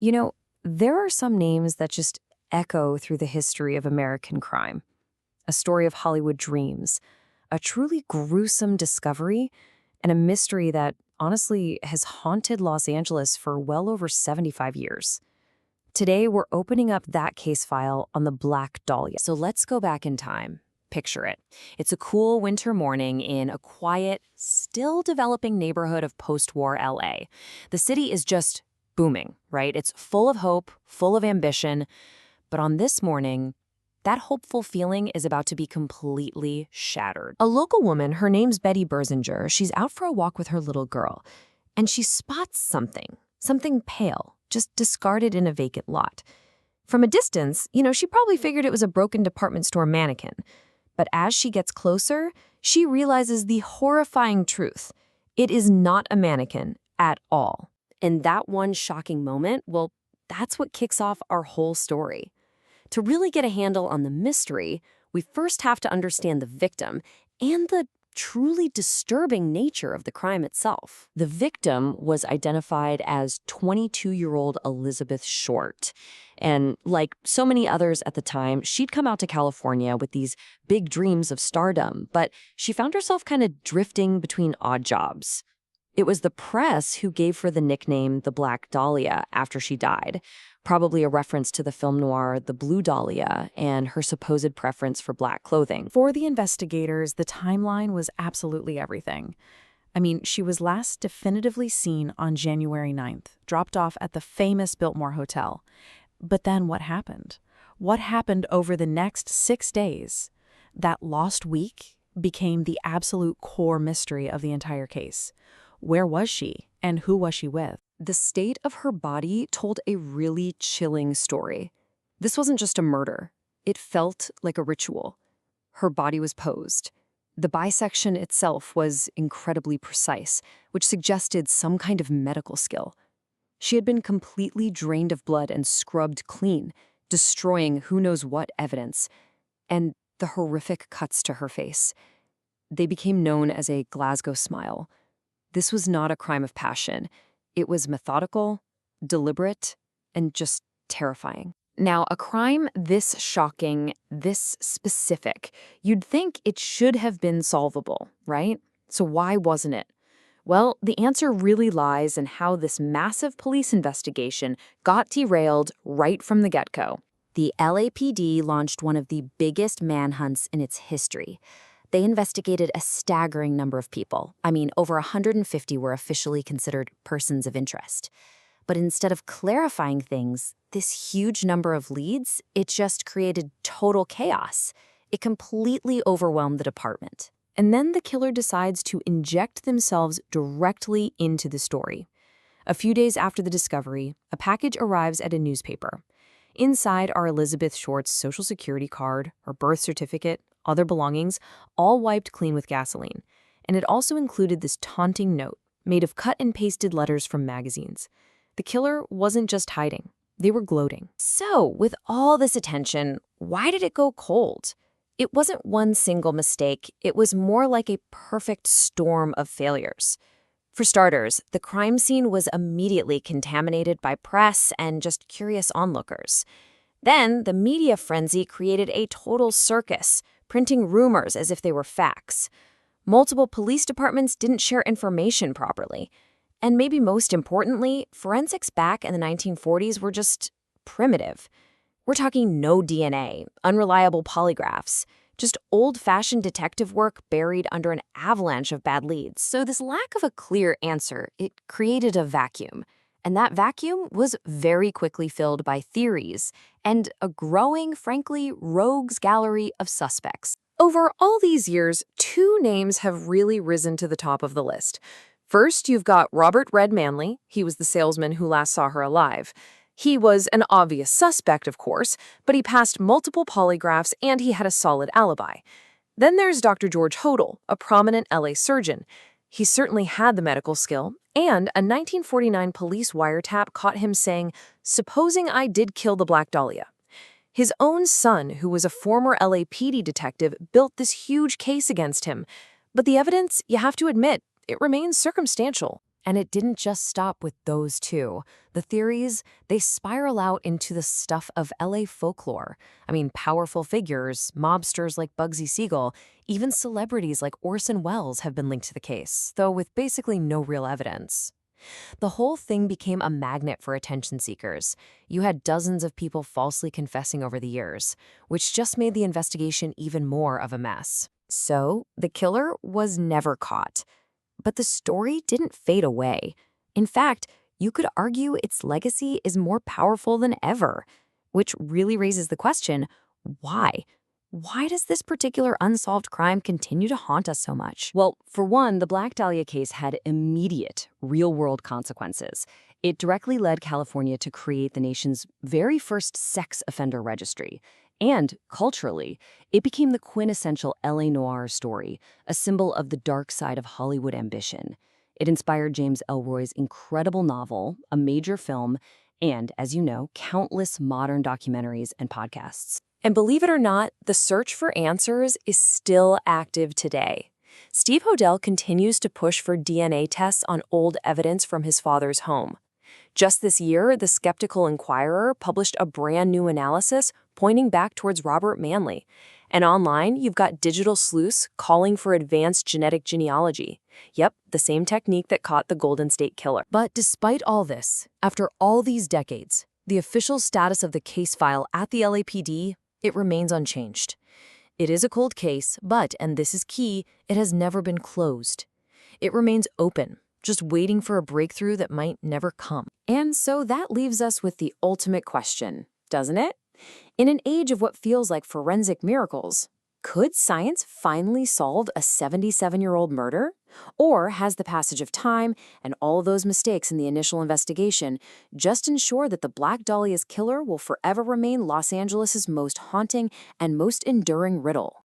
You know, there are some names that just echo through the history of American crime. A story of Hollywood dreams, a truly gruesome discovery, and a mystery that honestly has haunted Los Angeles for well over 75 years. Today, we're opening up that case file on the Black Dahlia. So let's go back in time. Picture it. It's a cool winter morning in a quiet, still developing neighborhood of post-war LA. The city is just booming, right? It's full of hope, full of ambition. But on this morning, that hopeful feeling is about to be completely shattered. A local woman, her name's Betty Berzinger, she's out for a walk with her little girl, and she spots something pale, just discarded in a vacant lot. From a distance, she probably figured it was a broken department store mannequin. But as she gets closer, she realizes the horrifying truth. It is not a mannequin at all. And that one shocking moment, well, that's what kicks off our whole story. To really get a handle on the mystery, we first have to understand the victim and the truly disturbing nature of the crime itself. The victim was identified as 22-year-old Elizabeth Short. And like so many others at the time, she'd come out to California with these big dreams of stardom, but she found herself kind of drifting between odd jobs. It was the press who gave her the nickname the Black Dahlia after she died, probably a reference to the film noir The Blue Dahlia and her supposed preference for black clothing. For the investigators, the timeline was absolutely everything. I mean, she was last definitively seen on January 9th, dropped off at the famous Biltmore Hotel. But then what happened? What happened over the next 6 days? That lost week became the absolute core mystery of the entire case. Where was she, and who was she with? The state of her body told a really chilling story. This wasn't just a murder. It felt like a ritual. Her body was posed. The bisection itself was incredibly precise, which suggested some kind of medical skill. She had been completely drained of blood and scrubbed clean, destroying who knows what evidence. And the horrific cuts to her face. They became known as a Glasgow smile. This was not a crime of passion. It was methodical, deliberate, and just terrifying. Now, a crime this shocking, this specific, you'd think it should have been solvable, right? So why wasn't it? Well, the answer really lies in how this massive police investigation got derailed right from the get-go. The LAPD launched one of the biggest manhunts in its history. They investigated a staggering number of people. I mean, over 150 were officially considered persons of interest. But instead of clarifying things, this huge number of leads, it just created total chaos. It completely overwhelmed the department. And then the killer decides to inject themselves directly into the story. A few days after the discovery, a package arrives at a newspaper. Inside are Elizabeth Short's social security card, her birth certificate, other belongings, all wiped clean with gasoline. And it also included this taunting note, made of cut and pasted letters from magazines. The killer wasn't just hiding. They were gloating. So, with all this attention, why did it go cold? It wasn't one single mistake. It was more like a perfect storm of failures. For starters, the crime scene was immediately contaminated by press and just curious onlookers. Then, the media frenzy created a total circus, printing rumors as if they were facts. Multiple police departments didn't share information properly. And maybe most importantly, forensics back in the 1940s were just primitive. We're talking no DNA, unreliable polygraphs, just old-fashioned detective work buried under an avalanche of bad leads. So this lack of a clear answer, it created a vacuum. And that vacuum was very quickly filled by theories and a growing, frankly, rogues gallery of suspects. Over all these years, two names have really risen to the top of the list. First, you've got Robert Red Manley. He was the salesman who last saw her alive. He was an obvious suspect, of course, but he passed multiple polygraphs and he had a solid alibi. Then there's Dr. George Hodel, a prominent LA surgeon. He certainly had the medical skill, and a 1949 police wiretap caught him saying, "Supposing I did kill the Black Dahlia." His own son, who was a former LAPD detective, built this huge case against him. But the evidence, you have to admit, it remains circumstantial. And it didn't just stop with those two. The theories, they spiral out into the stuff of LA folklore. I mean, powerful figures, mobsters like Bugsy Siegel, even celebrities like Orson Welles have been linked to the case, though with basically no real evidence. The whole thing became a magnet for attention seekers. You had dozens of people falsely confessing over the years, which just made the investigation even more of a mess. So, the killer was never caught. But the story didn't fade away. In fact, you could argue its legacy is more powerful than ever, which really raises the question, why? Why does this particular unsolved crime continue to haunt us so much? Well, for one, the Black Dahlia case had immediate, real-world consequences. It directly led California to create the nation's very first sex offender registry. And, culturally, it became the quintessential LA noir story, a symbol of the dark side of Hollywood ambition. It inspired James Ellroy's incredible novel, a major film, and, as you know, countless modern documentaries and podcasts. And believe it or not, the search for answers is still active today. Steve Hodel continues to push for DNA tests on old evidence from his father's home. Just this year, the Skeptical Inquirer published a brand new analysis pointing back towards Robert Manley. And online, you've got digital sleuths calling for advanced genetic genealogy. Yep, the same technique that caught the Golden State Killer. But despite all this, after all these decades, the official status of the case file at the LAPD, it remains unchanged. It is a cold case, but, and this is key, it has never been closed. It remains open, just waiting for a breakthrough that might never come. And so that leaves us with the ultimate question, doesn't it? In an age of what feels like forensic miracles, could science finally solve a 77-year-old murder? Or has the passage of time and all those mistakes in the initial investigation just ensure that the Black Dahlia's killer will forever remain Los Angeles' most haunting and most enduring riddle?